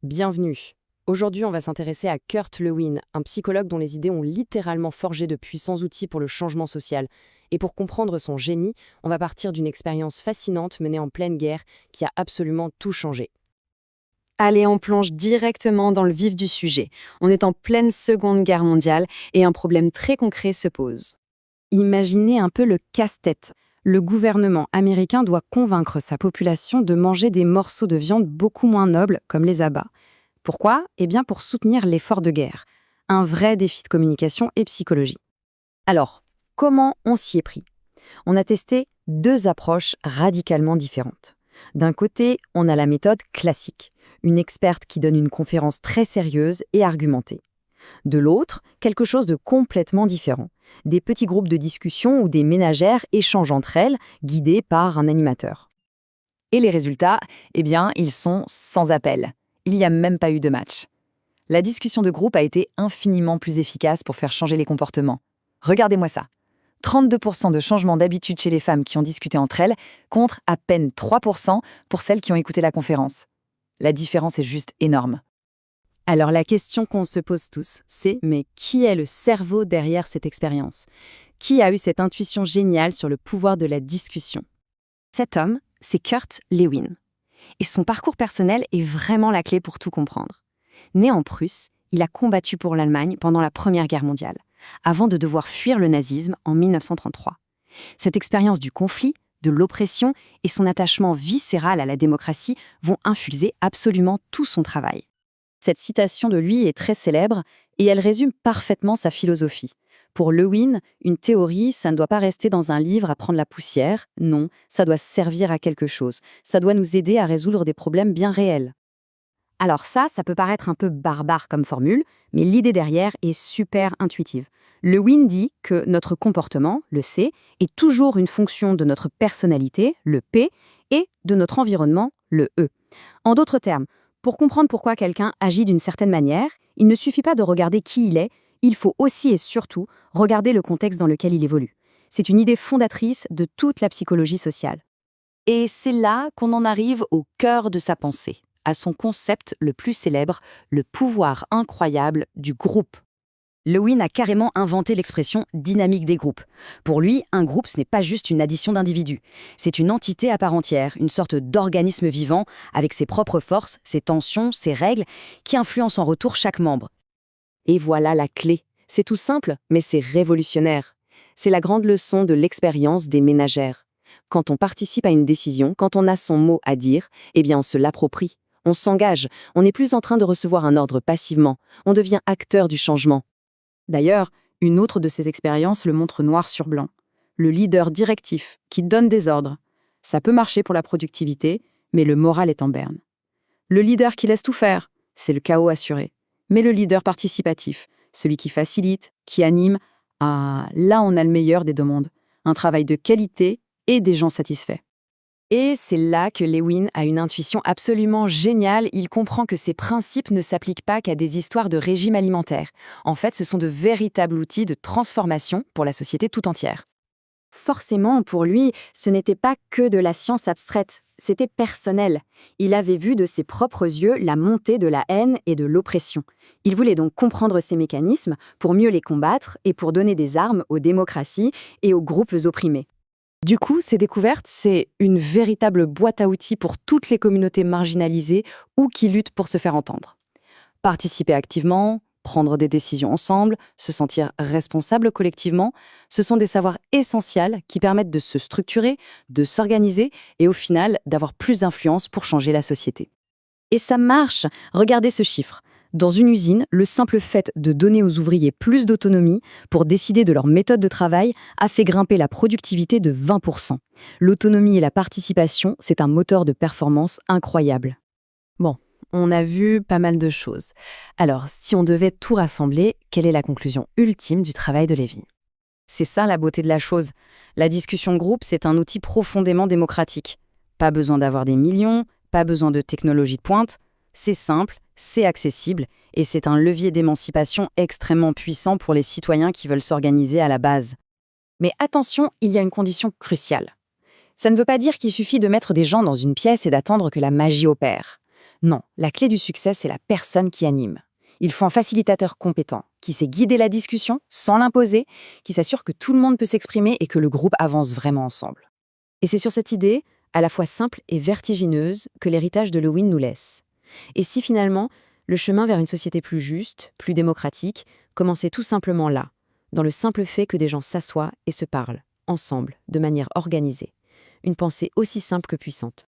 Bienvenue. Aujourd'hui, on va s'intéresser à Kurt Lewin, un psychologue dont les idées ont littéralement forgé de puissants outils pour le changement social. Et pour comprendre son génie, on va partir d'une expérience fascinante menée en pleine guerre qui a absolument tout changé. Allez, on plonge directement dans le vif du sujet. On est en pleine Seconde Guerre mondiale et un problème très concret se pose. Imaginez un peu le casse-tête. Le gouvernement américain doit convaincre sa population de manger des morceaux de viande beaucoup moins nobles, comme les abats. Pourquoi? Eh bien pour soutenir l'effort de guerre. Un vrai défi de communication et psychologie. Alors, comment on s'y est pris? On a testé deux approches radicalement différentes. D'un côté, on a la méthode classique, une experte qui donne une conférence très sérieuse et argumentée. De l'autre, quelque chose de complètement différent, des petits groupes de discussion où des ménagères échangent entre elles, guidées par un animateur. Et les résultats, eh bien, ils sont sans appel. Il n'y a même pas eu de match. La discussion de groupe a été infiniment plus efficace pour faire changer les comportements. Regardez-moi ça. 32% de changement d'habitude chez les femmes qui ont discuté entre elles, contre à peine 3% pour celles qui ont écouté la conférence. La différence est juste énorme. Alors la question qu'on se pose tous, c'est mais qui est le cerveau derrière cette expérience? Qui a eu cette intuition géniale sur le pouvoir de la discussion? Cet homme, c'est Kurt Lewin. Et son parcours personnel est vraiment la clé pour tout comprendre. Né en Prusse, il a combattu pour l'Allemagne pendant la Première Guerre mondiale, avant de devoir fuir le nazisme en 1933. Cette expérience du conflit, de l'oppression et son attachement viscéral à la démocratie vont infuser absolument tout son travail. Cette citation de lui est très célèbre et elle résume parfaitement sa philosophie. Pour Lewin, une théorie, ça ne doit pas rester dans un livre à prendre la poussière. Non, ça doit servir à quelque chose. Ça doit nous aider à résoudre des problèmes bien réels. Alors ça peut paraître un peu barbare comme formule, mais l'idée derrière est super intuitive. Lewin dit que notre comportement, le C, est toujours une fonction de notre personnalité, le P, et de notre environnement, le E. En d'autres termes, pour comprendre pourquoi quelqu'un agit d'une certaine manière, il ne suffit pas de regarder qui il est, il faut aussi et surtout regarder le contexte dans lequel il évolue. C'est une idée fondatrice de toute la psychologie sociale. Et c'est là qu'on en arrive au cœur de sa pensée, à son concept le plus célèbre, le pouvoir incroyable du groupe. Lewin a carrément inventé l'expression « dynamique des groupes ». Pour lui, un groupe, ce n'est pas juste une addition d'individus. C'est une entité à part entière, une sorte d'organisme vivant, avec ses propres forces, ses tensions, ses règles, qui influencent en retour chaque membre. Et voilà la clé. C'est tout simple, mais c'est révolutionnaire. C'est la grande leçon de l'expérience des ménagères. Quand on participe à une décision, quand on a son mot à dire, eh bien on se l'approprie. On s'engage, on n'est plus en train de recevoir un ordre passivement, on devient acteur du changement. D'ailleurs, une autre de ces expériences le montre noir sur blanc. Le leader directif, qui donne des ordres. Ça peut marcher pour la productivité, mais le moral est en berne. Le leader qui laisse tout faire, c'est le chaos assuré. Mais le leader participatif, celui qui facilite, qui anime, là on a le meilleur des deux mondes. Un travail de qualité et des gens satisfaits. Et c'est là que Lewin a une intuition absolument géniale. Il comprend que ces principes ne s'appliquent pas qu'à des histoires de régime alimentaire. En fait, ce sont de véritables outils de transformation pour la société tout entière. Forcément, pour lui, ce n'était pas que de la science abstraite, c'était personnel. Il avait vu de ses propres yeux la montée de la haine et de l'oppression. Il voulait donc comprendre ces mécanismes pour mieux les combattre et pour donner des armes aux démocraties et aux groupes opprimés. Du coup, ces découvertes, c'est une véritable boîte à outils pour toutes les communautés marginalisées ou qui luttent pour se faire entendre. Participer activement, prendre des décisions ensemble, se sentir responsable collectivement, ce sont des savoirs essentiels qui permettent de se structurer, de s'organiser et au final d'avoir plus d'influence pour changer la société. Et ça marche! Regardez ce chiffre. Dans une usine, le simple fait de donner aux ouvriers plus d'autonomie pour décider de leur méthode de travail a fait grimper la productivité de 20%. L'autonomie et la participation, c'est un moteur de performance incroyable. Bon, on a vu pas mal de choses. Alors, si on devait tout rassembler, quelle est la conclusion ultime du travail de Lewin? C'est ça la beauté de la chose. La discussion de groupe, c'est un outil profondément démocratique. Pas besoin d'avoir des millions, pas besoin de technologie de pointe. C'est simple, c'est accessible et c'est un levier d'émancipation extrêmement puissant pour les citoyens qui veulent s'organiser à la base. Mais attention, il y a une condition cruciale. Ça ne veut pas dire qu'il suffit de mettre des gens dans une pièce et d'attendre que la magie opère. Non, la clé du succès, c'est la personne qui anime. Il faut un facilitateur compétent, qui sait guider la discussion sans l'imposer, qui s'assure que tout le monde peut s'exprimer et que le groupe avance vraiment ensemble. Et c'est sur cette idée, à la fois simple et vertigineuse, que l'héritage de Lewin nous laisse. Et si finalement, le chemin vers une société plus juste, plus démocratique, commençait tout simplement là, dans le simple fait que des gens s'assoient et se parlent, ensemble, de manière organisée. Une pensée aussi simple que puissante.